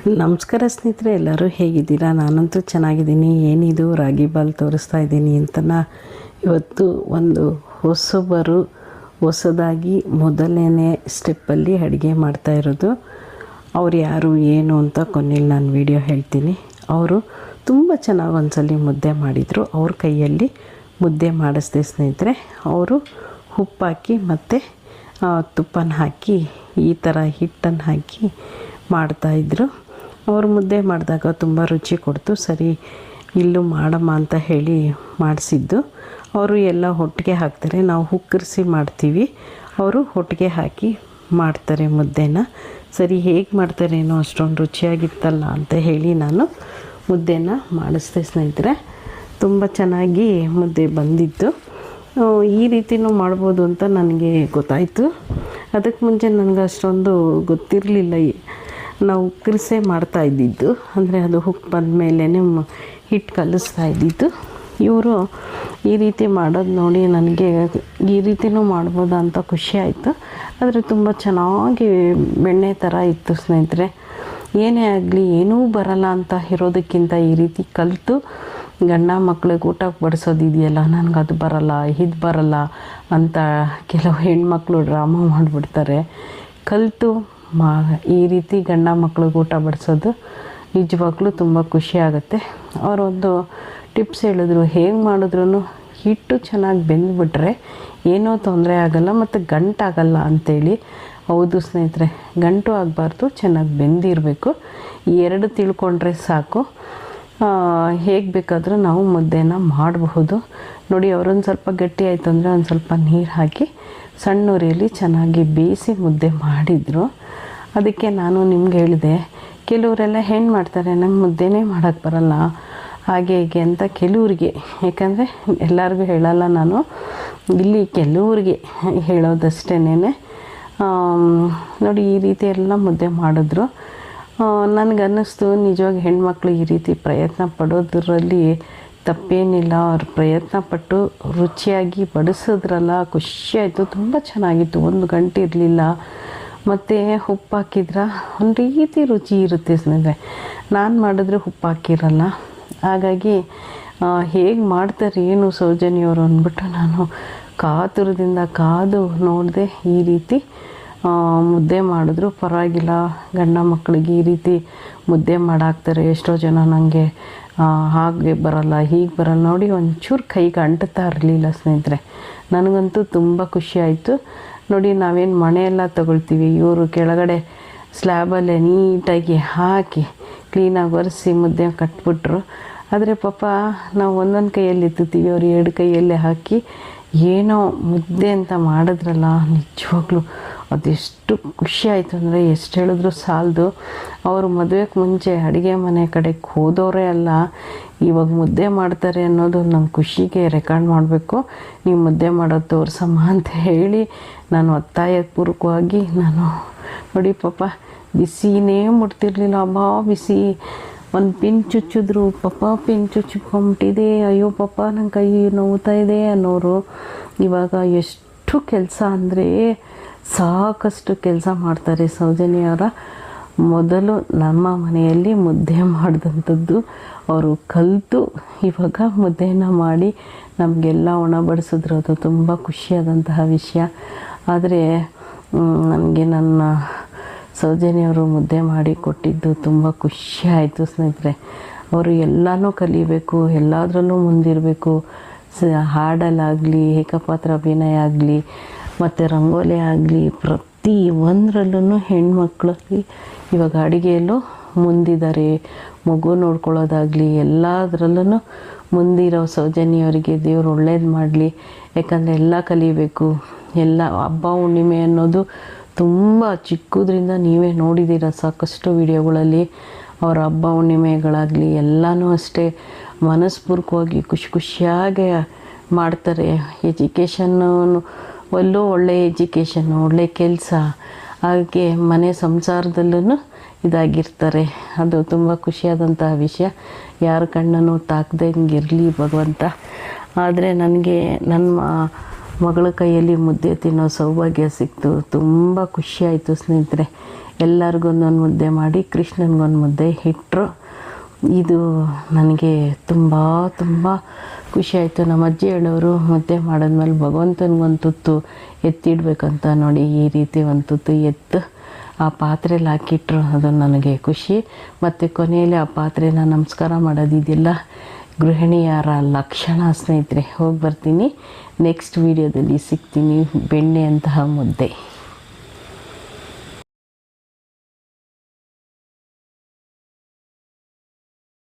ನಮಸ್ಕಾರ ಸ್ನೇಹಿತರೆ, ಎಲ್ಲರೂ ಹೇಗಿದ್ದೀರಾ? ನಾನಂತೂ ಚೆನ್ನಾಗಿದ್ದೀನಿ. ಏನಿದು ರಾಗಿ ಬಾಲ್ ತೋರಿಸ್ತಾ ಇದ್ದೀನಿ ಅಂತನ ಇವತ್ತು ಒಂದು ಹೊಸದಾಗಿ ಮೊದಲನೇ ಸ್ಟೆಪ್ಪಲ್ಲಿ ಅಡುಗೆ ಮಾಡ್ತಾ ಇರೋದು. ಅವ್ರು ಯಾರು ಏನು ಅಂತ ಕೊನೆಯಲ್ಲಿ ನಾನು ವಿಡಿಯೋ ಹೇಳ್ತೀನಿ. ಅವರು ತುಂಬ ಚೆನ್ನಾಗಿ ಒಂದ್ಸಲಿ ಮುದ್ದೆ ಮಾಡಿದರು. ಅವ್ರ ಕೈಯಲ್ಲಿ ಮುದ್ದೆ ಮಾಡಿಸ್ದೆ ಸ್ನೇಹಿತರೆ. ಅವರು ಉಪ್ಪಾಕಿ ಮತ್ತು ತುಪ್ಪನ ಹಾಕಿ ಈ ಥರ ಹಿಟ್ಟನ್ನು ಹಾಕಿ ಮಾಡ್ತಾಯಿದ್ರು. ಅವರು ಮುದ್ದೆ ಮಾಡಿದಾಗ ತುಂಬ ರುಚಿ ಕೊಡ್ತು. ಸರಿ ಇಲ್ಲೂ ಮಾಡಮ್ಮ ಅಂತ ಹೇಳಿ ಮಾಡಿಸಿದ್ದು. ಅವರು ಎಲ್ಲ ಒಟ್ಟಿಗೆ ಹಾಕ್ತಾರೆ, ನಾವು ಹುಕ್ಕರಿಸಿ ಮಾಡ್ತೀವಿ, ಅವರು ಒಟ್ಟಿಗೆ ಹಾಕಿ ಮಾಡ್ತಾರೆ ಮುದ್ದೆನ. ಸರಿ ಹೇಗೆ ಮಾಡ್ತಾರೇನೋ ಅಷ್ಟೊಂದು ರುಚಿಯಾಗಿತ್ತಲ್ಲ ಅಂತ ಹೇಳಿ ನಾನು ಮುದ್ದೆನ ಮಾಡಿಸ್ದೆ ಸ್ನೇಹಿತರೆ. ತುಂಬ ಚೆನ್ನಾಗಿ ಮುದ್ದೆ ಬಂದಿತ್ತು. ಈ ರೀತಿಯೂ ಮಾಡ್ಬೋದು ಅಂತ ನನಗೆ ಗೊತ್ತಾಯಿತು. ಅದಕ್ಕೆ ಮುಂಚೆ ನನಗೆ ಅಷ್ಟೊಂದು ಗೊತ್ತಿರಲಿಲ್ಲ. ನಾವು ಉಕ್ಕರಿಸೇ ಮಾಡ್ತಾ ಇದ್ದಿದ್ದು, ಅಂದರೆ ಅದು ಹುಕ್ ಬಂದ ಮೇಲೇ ಹಿಟ್ಟು ಕಲಿಸ್ತಾ ಇದ್ದಿದ್ದು. ಇವರು ಈ ರೀತಿ ಮಾಡೋದು ನೋಡಿ ನನಗೆ ಈ ರೀತಿಯೂ ಮಾಡ್ಬೋದಾ ಅಂತ ಖುಷಿ ಆಯಿತು. ಆದರೆ ತುಂಬ ಚೆನ್ನಾಗಿ ಬೆಣ್ಣೆ ಥರ ಇತ್ತು ಸ್ನೇಹಿತರೆ. ಏನೇ ಆಗಲಿ ಏನೂ ಬರಲ್ಲ ಅಂತ ಇರೋದಕ್ಕಿಂತ ಈ ರೀತಿ ಕಲಿತು ಗಂಡ ಮಕ್ಳಿಗೆ ಊಟಕ್ಕೆ ಬಡಿಸೋದಿದೆಯಲ್ಲ, ನನಗದು ಬರಲ್ಲ, ಇದು ಬರಲ್ಲ ಅಂತ ಕೆಲವು ಹೆಣ್ಮಕ್ಳು ಡ್ರಾಮಾ ಮಾಡಿಬಿಡ್ತಾರೆ. ಕಲಿತು ಈ ರೀತಿ ಗಂಡ ಮಕ್ಳಿಗೆ ಊಟ ಬಡಿಸೋದು ನಿಜವಾಗ್ಲೂ ತುಂಬ ಖುಷಿ ಆಗುತ್ತೆ. ಅವರೊಂದು ಟಿಪ್ಸ್ ಹೇಳಿದ್ರು, ಹೇಗೆ ಮಾಡಿದ್ರೂ ಹಿಟ್ಟು ಚೆನ್ನಾಗಿ ಬೆಂದುಬಿಟ್ರೆ ಏನೂ ತೊಂದರೆ ಆಗೋಲ್ಲ ಮತ್ತು ಗಂಟಾಗಲ್ಲ ಅಂಥೇಳಿ. ಹೌದು ಸ್ನೇಹಿತರೆ, ಗಂಟು ಆಗಬಾರ್ದು, ಚೆನ್ನಾಗಿ ಬೆಂದಿರಬೇಕು. ಈ ಎರಡು ತಿಳ್ಕೊಂಡ್ರೆ ಸಾಕು. ಹೇಗೆ ಬೇಕಾದರೂ ನಾವು ಮುದ್ದೆನ ಮಾಡಬಹುದು. ನೋಡಿ, ಅವರೊಂದು ಸ್ವಲ್ಪ ಗಟ್ಟಿ ಆಯಿತು ಅಂದರೆ ಒಂದು ಸ್ವಲ್ಪ ನೀರು ಹಾಕಿ ಸಣ್ಣ ಉರಿಯಲ್ಲಿ ಚೆನ್ನಾಗಿ ಬೇಯಿಸಿ ಮುದ್ದೆ ಮಾಡಿದರು. ಅದಕ್ಕೆ ನಾನು ನಿಮ್ಗೆ ಹೇಳಿದೆ, ಕೆಲವರೆಲ್ಲ ಹೆಣ್ಣು ಮಾಡ್ತಾರೆ, ನಂಗೆ ಮುದ್ದೆನೇ ಮಾಡೋಕ್ಕೆ ಬರಲ್ಲ ಹಾಗೆ ಹೀಗೆ ಅಂತ ಕೆಲವ್ರಿಗೆ. ಯಾಕಂದರೆ ಎಲ್ಲರಿಗೂ ಹೇಳಲ್ಲ ನಾನು, ಇಲ್ಲಿ ಕೆಲವ್ರಿಗೆ ಹೇಳೋದಷ್ಟೇನೆ. ನೋಡಿ, ಈ ರೀತಿ ಎಲ್ಲ ಮುದ್ದೆ ಮಾಡಿದ್ರು. ನನಗನ್ನಿಸ್ತು, ನಿಜವಾಗಿ ಹೆಣ್ಮಕ್ಳು ಈ ರೀತಿ ಪ್ರಯತ್ನ ಪಡೋದ್ರಲ್ಲಿ ತಪ್ಪೇನಿಲ್ಲ. ಅವ್ರು ಪ್ರಯತ್ನ ಪಟ್ಟು ರುಚಿಯಾಗಿ ಬಡಿಸಿದ್ರಲ್ಲ, ಖುಷಿಯಾಯಿತು. ತುಂಬ ಚೆನ್ನಾಗಿತ್ತು, ಒಂದು ಗಂಟೆ ಇರಲಿಲ್ಲ. ಮತ್ತು ಉಪ್ಪು ಹಾಕಿದ್ರೆ ಒಂದು ರೀತಿ ರುಚಿ ಇರುತ್ತೆ ಸ್ನೇಹಿತರೆ. ನಾನು ಮಾಡಿದ್ರೆ ಉಪ್ಪು ಹಾಕಿರಲ್ಲ. ಹಾಗಾಗಿ ಹೇಗೆ ಮಾಡ್ತಾರೆ ಏನು ಸೌಜನ್ಯವರು ಅಂದ್ಬಿಟ್ಟು ನಾನು ಕಾತುರದಿಂದ ಕಾದು ನೋಡಿದೆ. ಈ ರೀತಿ ಮುದ್ದೆ ಮಾಡಿದ್ರು, ಪರವಾಗಿಲ್ಲ, ಗಂಡ ಮಕ್ಕಳಿಗೆ ಈ ರೀತಿ ಮುದ್ದೆ ಮಾಡಾಕ್ತಾರೆ. ಎಷ್ಟೋ ಜನ ನನಗೆ ಹಾಗೆ ಬರಲ್ಲ, ಹೀಗೆ ಬರಲ್ಲ. ನೋಡಿ, ಒಂಚೂರು ಕೈಗೆ ಅಂಟುತ್ತಾ ಇರಲಿಲ್ಲ ಸ್ನೇಹಿತರೆ. ನನಗಂತೂ ತುಂಬ ಖುಷಿ ಆಯಿತು. ನೋಡಿ, ನಾವೇನು ಮಣೆಯೆಲ್ಲ ತಗೊಳ್ತೀವಿ, ಇವರು ಕೆಳಗಡೆ ಸ್ಲ್ಯಾಬಲ್ಲೇ ನೀಟಾಗಿ ಹಾಕಿ ಕ್ಲೀನಾಗಿ ಒರೆಸಿ ಮುದ್ದೆ ಕಟ್ಬಿಟ್ರು. ಆದರೆ ಪಾಪ ನಾವು ಒಂದೊಂದು ಕೈಯಲ್ಲಿ ಎತ್ತುತ್ತೀವಿ, ಅವ್ರು ಎರಡು ಕೈಯಲ್ಲೇ ಹಾಕಿ ಏನೋ ಮುದ್ದೆ ಅಂತ ಮಾಡಿದ್ರಲ್ಲ, ನಿಜವಾಗ್ಲೂ ಅದೆಷ್ಟು ಖುಷಿ ಆಯಿತು ಅಂದರೆ ಎಷ್ಟು ಹೇಳಿದ್ರು ಸಾಲದು. ಅವರು ಮದುವೆಗೆ ಮುಂಚೆ ಅಡುಗೆ ಮನೆ ಕಡೆಗೆ ಹೋದವರೇ ಅಲ್ಲ, ಇವಾಗ ಮುದ್ದೆ ಮಾಡ್ತಾರೆ ಅನ್ನೋದು ನಮ್ಮ ಖುಷಿಗೆ ರೆಕಾರ್ಡ್ ಮಾಡಬೇಕು. ನೀವು ಮುದ್ದೆ ಮಾಡೋದು ತೋರಿಸಮ್ಮ ಅಂತ ಹೇಳಿ ನಾನು ಒತ್ತಾಯಪೂರ್ವಕವಾಗಿ ನಾನು ನೋಡಿ, ಪಾಪ ಬಿಸಿನೇ ಮುಟ್ತಿರ್ಲಿಲ್ಲ. ಅಬ್ಬಾ ಬಿಸಿ, ಒಂದು ಪಿನ್ ಚುಚ್ಚಿದ್ರು, ಪಾಪ ಪಿನ್ ಚುಚ್ಚಿಕೊಂಬಿಟ್ಟಿದೆ, ಅಯ್ಯೋ ಪಾಪ ನನ್ನ ಕೈ ನೋವ್ತಾ ಇದೆ ಅನ್ನೋರು. ಇವಾಗ ಎಷ್ಟು ಕೆಲಸ ಅಂದರೆ ಸಾಕಷ್ಟು ಕೆಲಸ ಮಾಡ್ತಾರೆ. ಸೌಜನ್ಯವರ ಮೊದಲು ನಮ್ಮ ಮನೆಯಲ್ಲಿ ಮುದ್ದೆ ಮಾಡಿದಂಥದ್ದು ಅವರು ಕಲಿತು ಇವಾಗ ಮುದ್ದೆಯನ್ನು ಮಾಡಿ ನಮಗೆಲ್ಲ ಉಣಬಡಿಸಿದ್ರು. ಅದು ತುಂಬ ಖುಷಿಯಾದಂತಹ ವಿಷಯ. ಆದರೆ ನನಗೆ ನನ್ನ ಸೌಜನ್ಯವರು ಮುದ್ದೆ ಮಾಡಿ ಕೊಟ್ಟಿದ್ದು ತುಂಬ ಖುಷಿ ಆಯಿತು ಸ್ನೇಹಿತರೆ. ಅವರು ಎಲ್ಲನೂ ಕಲಿಬೇಕು, ಎಲ್ಲದರಲ್ಲೂ ಮುಂದಿರಬೇಕು. ಹಾಡಲ್ಲಾಗಲಿ, ಏಕಪಾತ್ರ ಅಭಿನಯ ಆಗಲಿ, ಮತ್ತು ರಂಗೋಲಿ ಆಗಲಿ, ಪ್ರತಿ ಒಂದರಲ್ಲೂ ಹೆಣ್ಮಕ್ಳಲ್ಲಿ ಇವಾಗ ಅಡುಗೆಯಲ್ಲೂ ಮುಂದಿದ್ದಾರೆ. ಮಗು ನೋಡ್ಕೊಳ್ಳೋದಾಗಲಿ ಎಲ್ಲದರಲ್ಲೂ ಮುಂದಿರೋ ಸೌಜನ್ಯವರಿಗೆ ದೇವರು ಒಳ್ಳೇದು ಮಾಡಲಿ. ಯಾಕಂದರೆ ಎಲ್ಲ ಕಲಿಬೇಕು. ಎಲ್ಲ ಹಬ್ಬ ಹುಣ್ಣಿಮೆ ಅನ್ನೋದು ತುಂಬ ಚಿಕ್ಕದ್ರಿಂದ ನೀವೇ ನೋಡಿದ್ದೀರ ಸಾಕಷ್ಟು ವಿಡಿಯೋಗಳಲ್ಲಿ. ಅವರ ಹಬ್ಬ ಹುಣ್ಣಿಮೆಗಳಾಗಲಿ ಎಲ್ಲನೂ ಅಷ್ಟೇ ಮನಸ್ಪೂರ್ವಕವಾಗಿ ಖುಷಿಯಾಗಿ ಮಾಡ್ತಾರೆ. ಎಜುಕೇಷನ್ನು ಅಲ್ಲೂ ಒಳ್ಳೆಯ ಎಜುಕೇಷನ್ನು, ಒಳ್ಳೆಯ ಕೆಲಸ, ಹಾಗೆ ಮನೆ ಸಂಸಾರದಲ್ಲೂ ಇದಾಗಿರ್ತಾರೆ. ಅದು ತುಂಬ ಖುಷಿಯಾದಂತಹ ವಿಷಯ. ಯಾರ ಕಣ್ಣನ್ನು ತಾಕ್ದಂಗೆ ಇರಲಿ ಭಗವಂತ. ಆದರೆ ನನಗೆ ನನ್ನ ಮಗಳ ಕೈಯಲ್ಲಿ ಮುದ್ದೆ ತಿನ್ನೋ ಸೌಭಾಗ್ಯ ಸಿಕ್ತು. ತುಂಬ ಖುಷಿಯಾಯಿತು ಸ್ನೇಹಿತರೆ. ಎಲ್ಲರಿಗೊಂದೊಂದು ಮುದ್ದೆ ಮಾಡಿ ಕೃಷ್ಣನಿಗೊಂದು ಮುದ್ದೆ ಇಟ್ಟರು. ಇದು ನನಗೆ ತುಂಬ ತುಂಬ ಖುಷಿ ಆಯಿತು. ನಮ್ಮ ಅಜ್ಜಿ ಹೇಳೋರು ಮುದ್ದೆ ಮಾಡಿದ್ಮೇಲೆ ಭಗವಂತನಿಗೊಂದು ತುತ್ತು ಎತ್ತಿಡ್ಬೇಕಂತ. ನೋಡಿ ಈ ರೀತಿ ಒಂದು ತುತ್ತು ಎತ್ತು ಆ ಪಾತ್ರೆಯಲ್ಲಿ ಹಾಕಿಟ್ರು, ಅದು ನನಗೆ ಖುಷಿ. ಮತ್ತು ಕೊನೆಯಲ್ಲಿ ಆ ಪಾತ್ರೆನ ನಮಸ್ಕಾರ ಮಾಡೋದಿದೆಯಲ್ಲ ಗೃಹಿಣಿಯರ ಲಕ್ಷಣ ಸ್ನೇಹಿತರೆ. ಹೋಗಿ ಬರ್ತೀನಿ, ನೆಕ್ಸ್ಟ್ ವೀಡಿಯೋದಲ್ಲಿ ಸಿಗ್ತೀನಿ. ಬೆಣ್ಣೆಯಂತಹ ಮುದ್ದೆ.